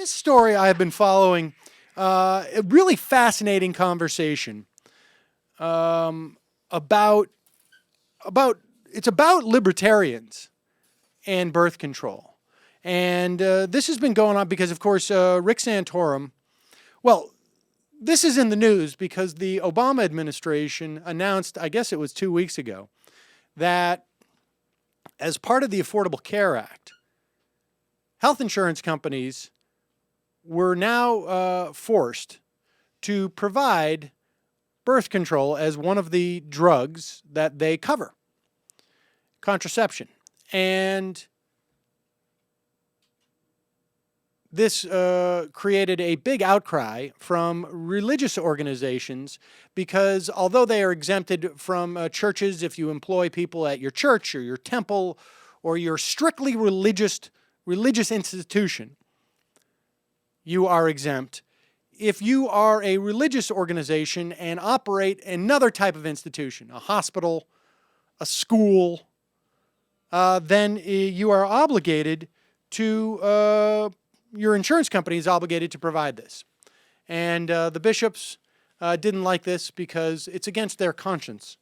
This story I've been following, a really fascinating conversation about it's about libertarians and birth control. And this has been going on because, of course, Rick Santorum, well, this is in the news because the Obama administration announced, I guess it was 2 weeks ago, that as part of the Affordable Care Act, health insurance companies were now forced to provide birth control as one of the drugs that they cover, contraception. And this created a big outcry from religious organizations because although they are exempted from churches, if you employ people at your church or your temple or your strictly religious institution, you are exempt. If you are a religious organization and operate another type of institution, a hospital, a school, then you are obligated to, your insurance company is obligated to provide this. And the bishops didn't like this because it's against their conscience.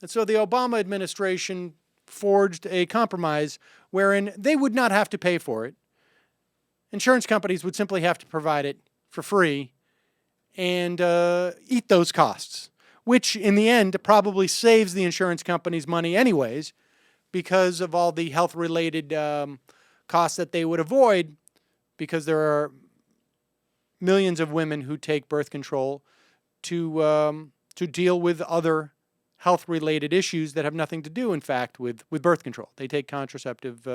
And so the Obama administration forged a compromise wherein they would not have to pay for it. Insurance companies would simply have to provide it for free and eat those costs, which in the end probably saves the insurance companies money anyways because of all the health-related costs that they would avoid, because there are millions of women who take birth control to deal with other health-related issues that have nothing to do, in fact, with birth control. They take contraceptive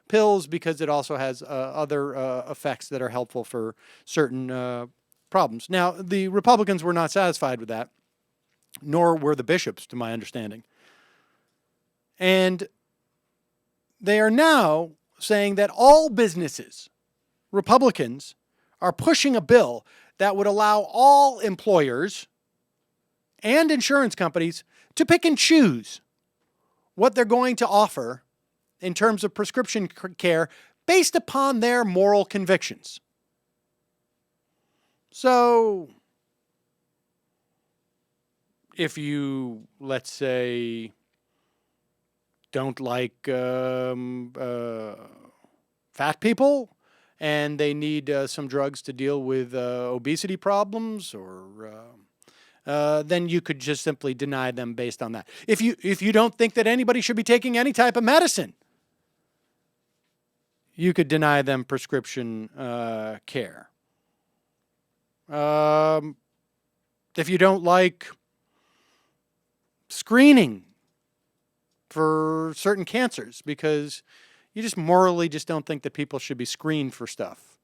pills because it also has other effects that are helpful for certain problems. Now, the Republicans were not satisfied with that, nor were the bishops, to my understanding. And they are now saying that all businesses, Republicans, are pushing a bill that would allow all employers and insurance companies to pick and choose what they're going to offer in terms of prescription care based upon their moral convictions. So, if you, let's say, don't like fat people and they need some drugs to deal with obesity problems, or then you could just simply deny them based on that. If you don't think that anybody should be taking any type of medicine, you could deny them prescription care. If you don't like screening for certain cancers because you just morally just don't think that people should be screened for stuff,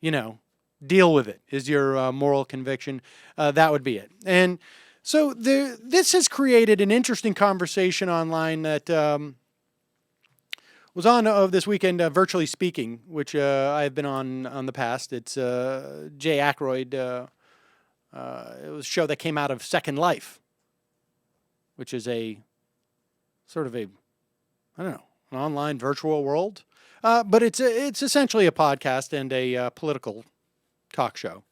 deal with it is your moral conviction. That would be it. And so this has created an interesting conversation online that was on this weekend, Virtually Speaking, which I've been on the past. It's Jay Aykroyd. It was a show that came out of Second Life, which is a sort of an online virtual world. But it's essentially a podcast and a political talk show.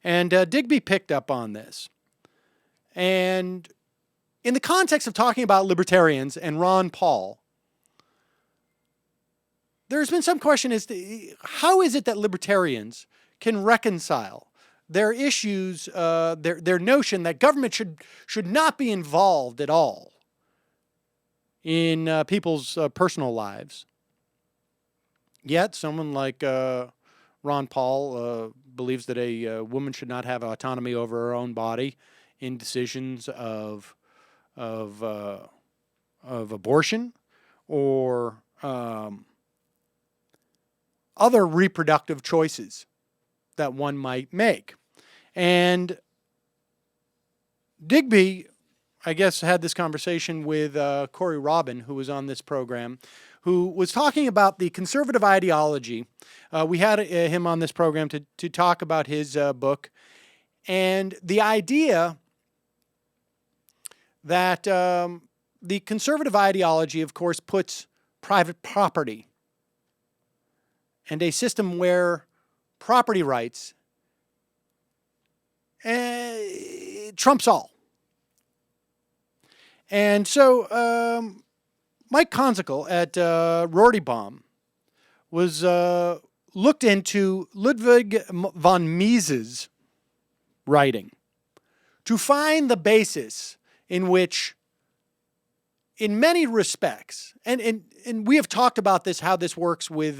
And Digby picked up on this. And in the context of talking about libertarians and Ron Paul, there's been some question as to how is it that libertarians can reconcile their issues, their notion that government should not be involved at all in people's personal lives. Yet someone like Ron Paul believes that a woman should not have autonomy over her own body in decisions of abortion or other reproductive choices that one might make. And Digby, I guess, had this conversation with Corey Robin, who was on this program, who was talking about the conservative ideology. We had him on this program to talk about his book, and the idea that the conservative ideology, of course, puts private property and a system where property rights trumps all. And so Mike Konzikel at Rortybaum was looked into Ludvig von Mises' writing to find the basis in which, in many respects, and we have talked about this, how this works with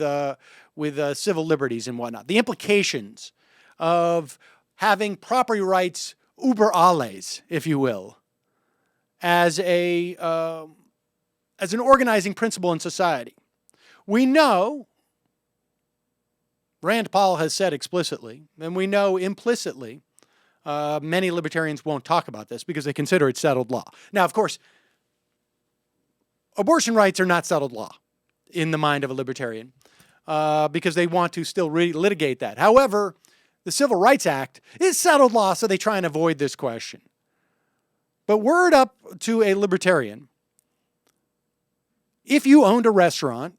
civil liberties and whatnot, the implications of having property rights über alles, if you will, as an organizing principle in society. We know, Rand Paul has said explicitly, and we know implicitly, many libertarians won't talk about this because they consider it settled law. Now, of course, abortion rights are not settled law in the mind of a libertarian because they want to still litigate that. However, the Civil Rights Act is settled law, so they try and avoid this question. But word up to a libertarian, if you owned a restaurant,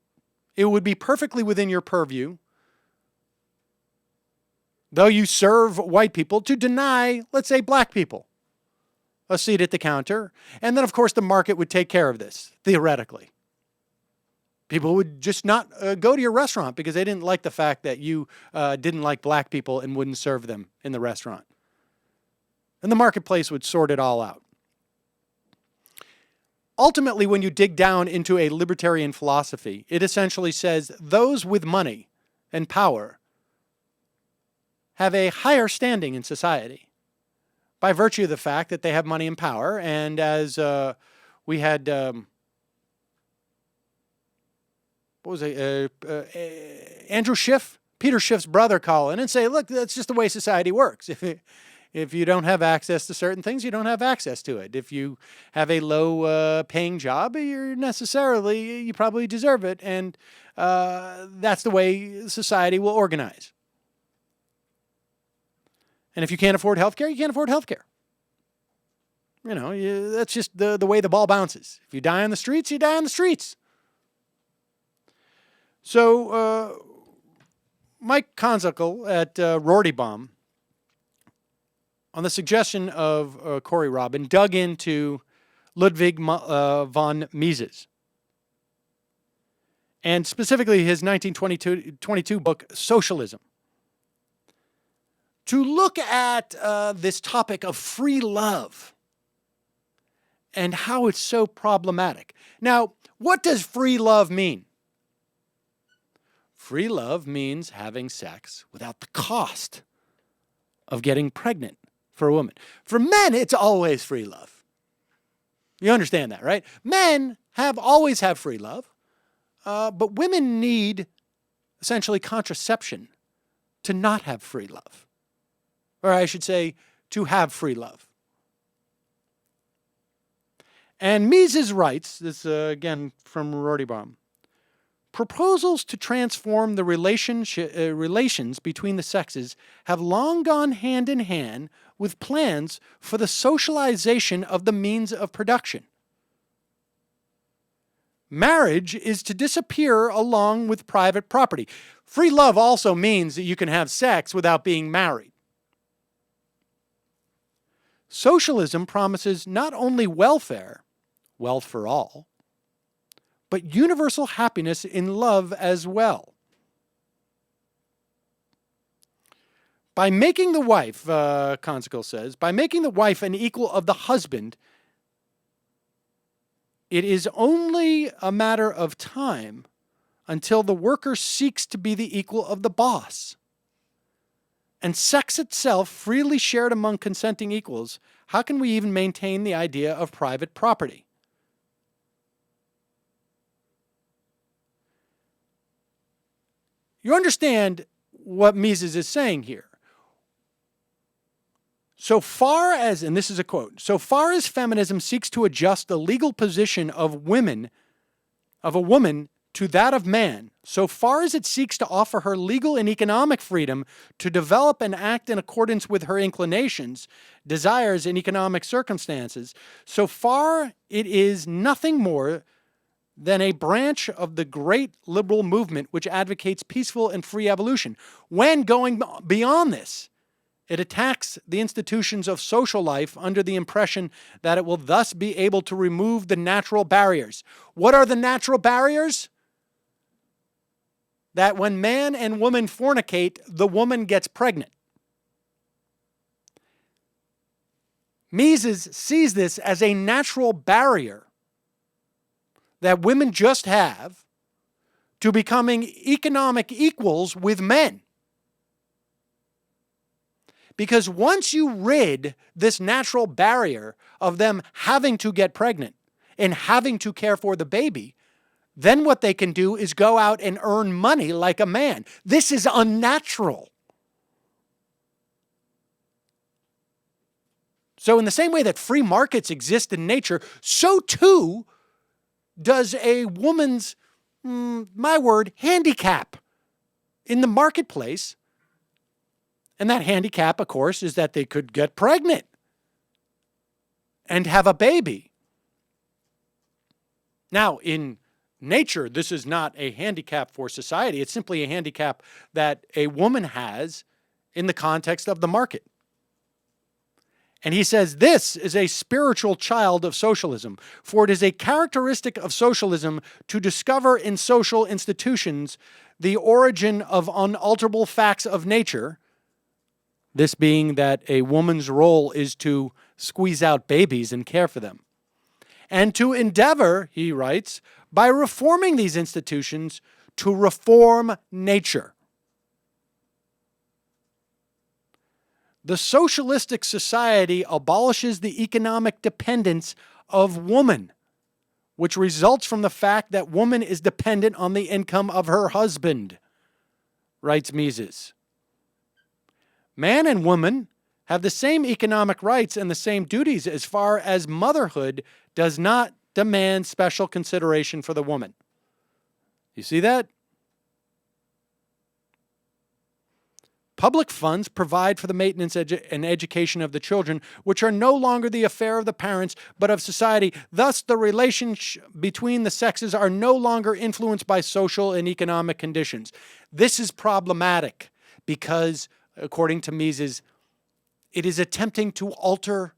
it would be perfectly within your purview, though you serve white people, to deny, let's say, black people a seat at the counter. And then, of course, the market would take care of this, theoretically. People would just not go to your restaurant because they didn't like the fact that you didn't like black people and wouldn't serve them in the restaurant. And the marketplace would sort it all out. Ultimately, when you dig down into a libertarian philosophy, it essentially says those with money and power have a higher standing in society by virtue of the fact that they have money and power. And as we had, Andrew Schiff, Peter Schiff's brother, call in and say, look, that's just the way society works. If you don't have access to certain things, you don't have access to it. If you have a low paying job, you probably deserve it. And that's the way society will organize. And if you can't afford healthcare, you can't afford healthcare. You know, that's just the way the ball bounces. If you die on the streets, you die on the streets. So Mike Konzikel at Rortybaum, on the suggestion of Corey Robin, dug into Ludvig von Mises, and specifically his 1922 book, Socialism, to look at this topic of free love and how it's so problematic. Now, what does free love mean? Free love means having sex without the cost of getting pregnant for a woman. For men, it's always free love. You understand that, right? Men always have free love, but women need essentially contraception to not have free love. Or I should say, to have free love. And Mises writes, this again from Rortybaum, proposals to transform the relations between the sexes have long gone hand in hand with plans for the socialization of the means of production. Marriage is to disappear along with private property. Free love also means that you can have sex without being married. Socialism promises not only welfare, wealth for all, but universal happiness in love as well. By making the wife, Konzikel says, by making the wife an equal of the husband, it is only a matter of time until the worker seeks to be the equal of the boss. And sex itself freely shared among consenting equals, how can we even maintain the idea of private property? You understand what Mises is saying here. So far as, and this is a quote, so far as feminism seeks to adjust the legal position of a woman to that of man, so far as it seeks to offer her legal and economic freedom to develop and act in accordance with her inclinations, desires, and economic circumstances, so far it is nothing more than a branch of the great liberal movement which advocates peaceful and free evolution. When going beyond this, it attacks the institutions of social life under the impression that it will thus be able to remove the natural barriers. What are the natural barriers? That when man and woman fornicate, the woman gets pregnant. Mises sees this as a natural barrier that women just have to becoming economic equals with men. Because once you rid this natural barrier of them having to get pregnant and having to care for the baby, then what they can do is go out and earn money like a man. This is unnatural. So in the same way that free markets exist in nature, so too does a woman's, my word, handicap in the marketplace. And that handicap, of course, is that they could get pregnant and have a baby. Now, in nature, this is not a handicap for society. It's simply a handicap that a woman has in the context of the market. And he says this is a spiritual child of socialism, for it is a characteristic of socialism to discover in social institutions the origin of unalterable facts of nature, this being that a woman's role is to squeeze out babies and care for them, and to endeavor, he writes, by reforming these institutions, to reform nature. The socialistic society abolishes the economic dependence of woman, which results from the fact that woman is dependent on the income of her husband, writes Mises. Man and woman have the same economic rights and the same duties as far as motherhood does not demand special consideration for the woman. You see that? Public funds provide for the maintenance and education of the children, which are no longer the affair of the parents, but of society. Thus, the relations between the sexes are no longer influenced by social and economic conditions. This is problematic because, according to Mises, it is attempting to alter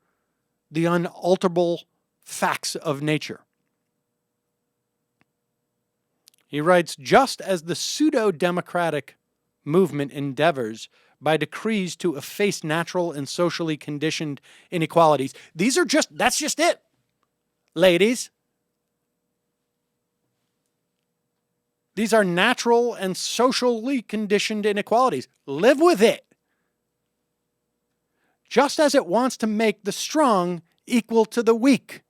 the unalterable facts of nature. He writes, just as the pseudo-democratic movement endeavors by decrees to efface natural and socially conditioned inequalities. That's just it, ladies. These are natural and socially conditioned inequalities. Live with it. Just as it wants to make the strong equal to the weak,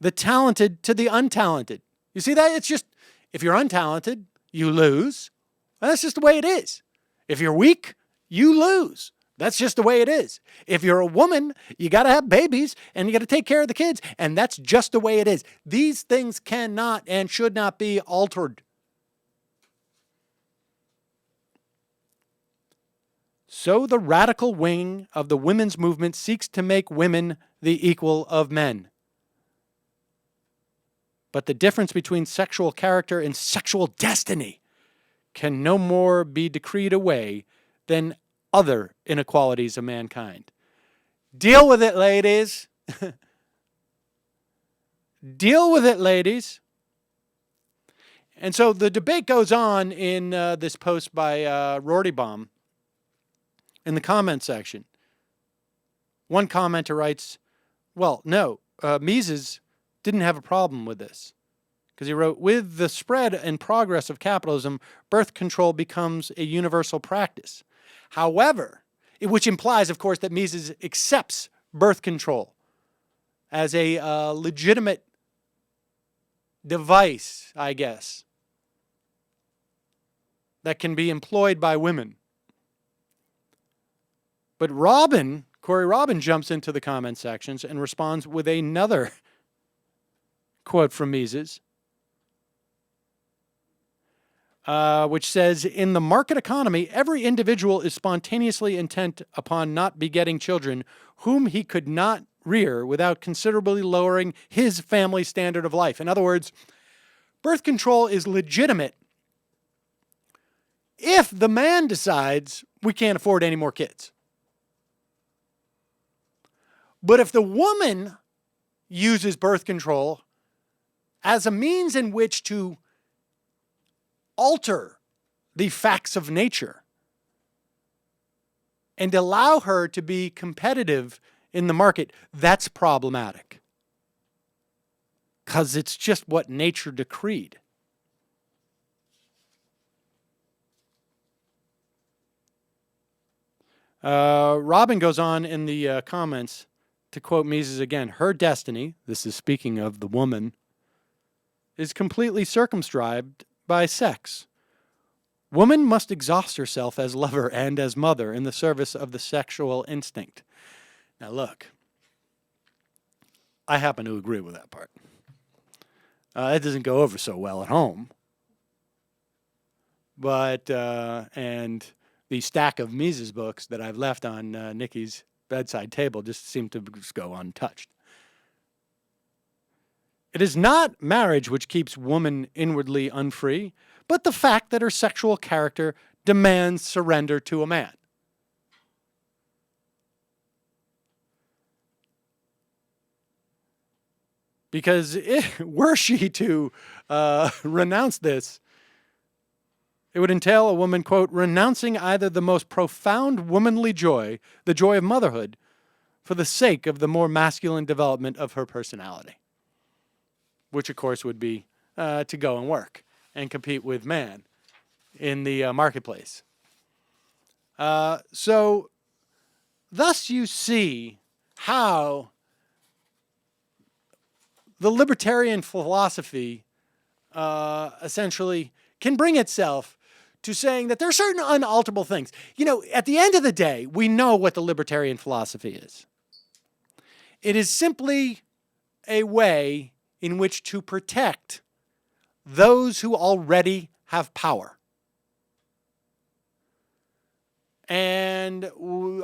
the talented to the untalented. You see that? It's just, if you're untalented, you lose. And that's just the way it is. If you're weak, you lose. That's just the way it is. If you're a woman, you got to have babies and you got to take care of the kids. And that's just the way it is. These things cannot and should not be altered. So the radical wing of the women's movement seeks to make women the equal of men. But the difference between sexual character and sexual destiny can no more be decreed away than other inequalities of mankind. Deal with it, ladies. Deal with it, ladies. And so the debate goes on in this post by Rortybaum in the comment section. One commenter writes, well, no, Mises didn't have a problem with this. Because he wrote, with the spread and progress of capitalism, birth control becomes a universal practice. However, which implies, of course, that Mises accepts birth control as a legitimate device, I guess, that can be employed by women. But Corey Robin jumps into the comment sections and responds with another quote from Mises, which says, in the market economy, every individual is spontaneously intent upon not begetting children whom he could not rear without considerably lowering his family standard of life. In other words, birth control is legitimate if the man decides we can't afford any more kids. But if the woman uses birth control as a means in which to alter the facts of nature and allow her to be competitive in the market, that's problematic. Because it's just what nature decreed. Robin goes on in the comments to quote Mises again. Her destiny, this is speaking of the woman, is completely circumscribed by sex. Woman must exhaust herself as lover and as mother in the service of the sexual instinct. Now look, I happen to agree with that part. It doesn't go over so well at home. But, and the stack of Mises books that I've left on Nikki's bedside table just seem to just go untouched. It is not marriage which keeps woman inwardly unfree, but the fact that her sexual character demands surrender to a man. Because were she to renounce this, it would entail a woman, quote, renouncing either the most profound womanly joy, the joy of motherhood, for the sake of the more masculine development of her personality. Which, of course, would be to go and work and compete with man in the marketplace. So, thus you see how the libertarian philosophy essentially can bring itself to saying that there are certain unalterable things. You know, at the end of the day, we know what the libertarian philosophy is. It is simply a way in which to protect those who already have power. And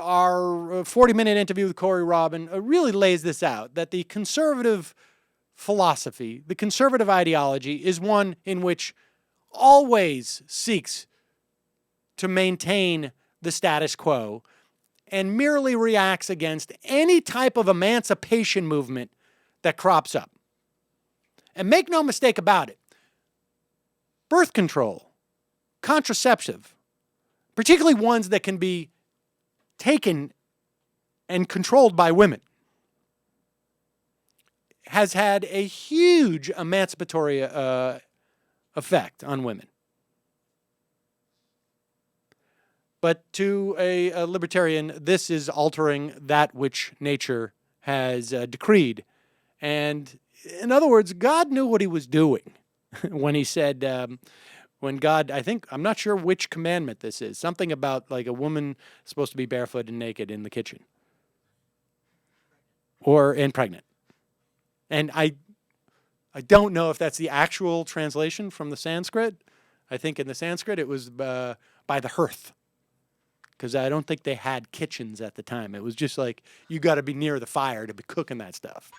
our 40-minute interview with Corey Robin really lays this out, that the conservative philosophy, the conservative ideology, is one in which always seeks to maintain the status quo and merely reacts against any type of emancipation movement that crops up. And make no mistake about it, birth control, contraceptive, particularly ones that can be taken and controlled by women, has had a huge emancipatory effect on women. But to a libertarian, this is altering that which nature has decreed. And in other words, God knew what he was doing when he said, when God, I'm not sure which commandment this is, something about like a woman supposed to be barefoot and naked in the kitchen. And pregnant. And I don't know if that's the actual translation from the Sanskrit. I think in the Sanskrit it was by the hearth. Because I don't think they had kitchens at the time. It was just like, you got to be near the fire to be cooking that stuff.